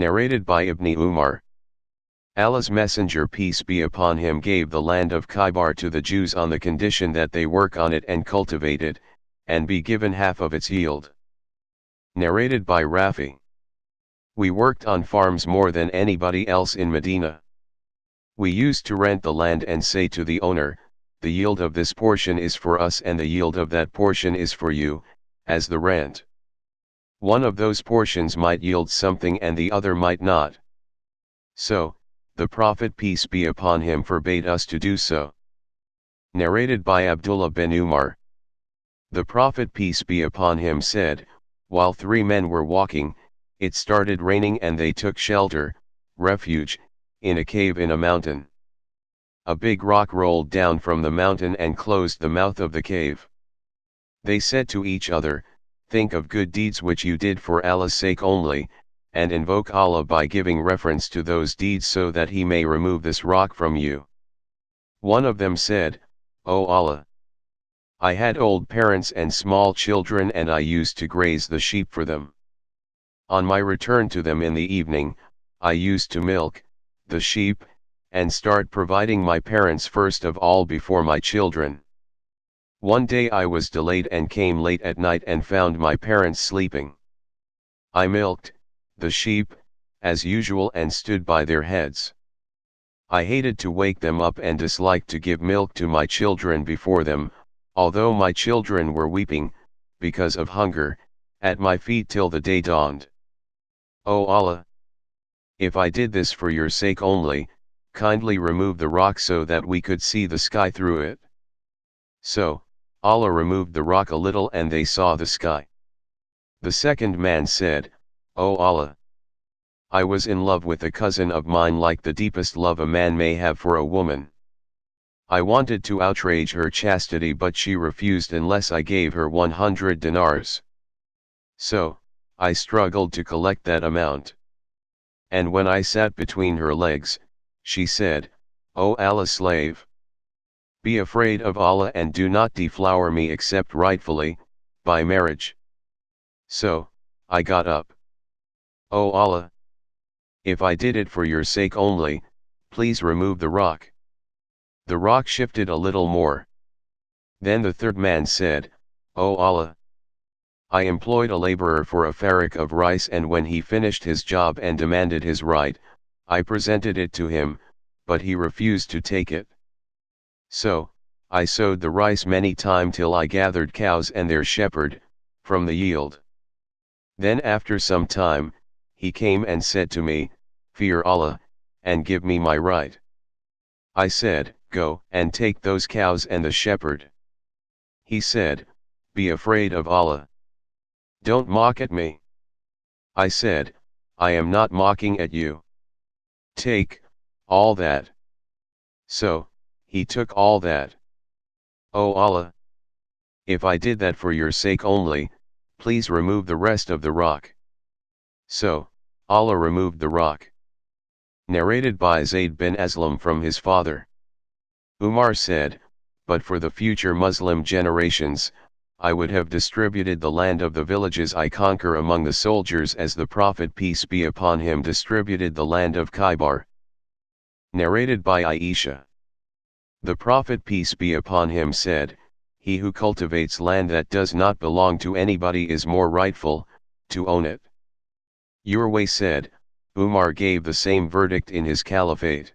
Narrated by Ibn Umar. Allah's Messenger peace be upon him gave the land of Khaybar to the Jews on the condition that they work on it and cultivate it, and be given half of its yield. Narrated by Rafi. We worked on farms more than anybody else in Medina. We used to rent the land and say to the owner, the yield of this portion is for us and the yield of that portion is for you, as the rent. One of those portions might yield something and the other might not. So, the Prophet peace be upon him forbade us to do so. Narrated by Abdullah bin Umar. The Prophet peace be upon him said, while three men were walking, it started raining and they took shelter, refuge, in a cave in a mountain. A big rock rolled down from the mountain and closed the mouth of the cave. They said to each other, think of good deeds which you did for Allah's sake only, and invoke Allah by giving reference to those deeds so that He may remove this rock from you. One of them said, O Allah! I had old parents and small children and I used to graze the sheep for them. On my return to them in the evening, I used to milk the sheep, and start providing my parents first of all before my children. One day I was delayed and came late at night and found my parents sleeping. I milked the sheep, as usual, and stood by their heads. I hated to wake them up and disliked to give milk to my children before them, although my children were weeping, because of hunger, at my feet till the day dawned. O Allah! If I did this for your sake only, kindly remove the rock so that we could see the sky through it. So, Allah removed the rock a little and they saw the sky. The second man said, O Allah! I was in love with a cousin of mine like the deepest love a man may have for a woman. I wanted to outrage her chastity but she refused unless I gave her 100 dinars. So, I struggled to collect that amount. And when I sat between her legs, she said, O Allah's slave! Be afraid of Allah and do not deflower me except rightfully, by marriage. So, I got up. O Allah! If I did it for your sake only, please remove the rock. The rock shifted a little more. Then the third man said, O Allah! I employed a laborer for a farak of rice and when he finished his job and demanded his right, I presented it to him, but he refused to take it. So, I sowed the rice many times till I gathered cows and their shepherd, from the yield. Then after some time, he came and said to me, Fear Allah, and give me my right. I said, Go and take those cows and the shepherd. He said, Be afraid of Allah. Don't mock at me. I said, I am not mocking at you. Take all that. So, he took all that. O Allah! If I did that for your sake only, please remove the rest of the rock. So, Allah removed the rock. Narrated by Zayd bin Aslam from his father. Umar said, but for the future Muslim generations, I would have distributed the land of the villages I conquer among the soldiers as the Prophet peace be upon him distributed the land of Khaybar. Narrated by Aisha. The Prophet peace be upon him said, He who cultivates land that does not belong to anybody is more rightful to own it. Your way said, Umar gave the same verdict in his caliphate.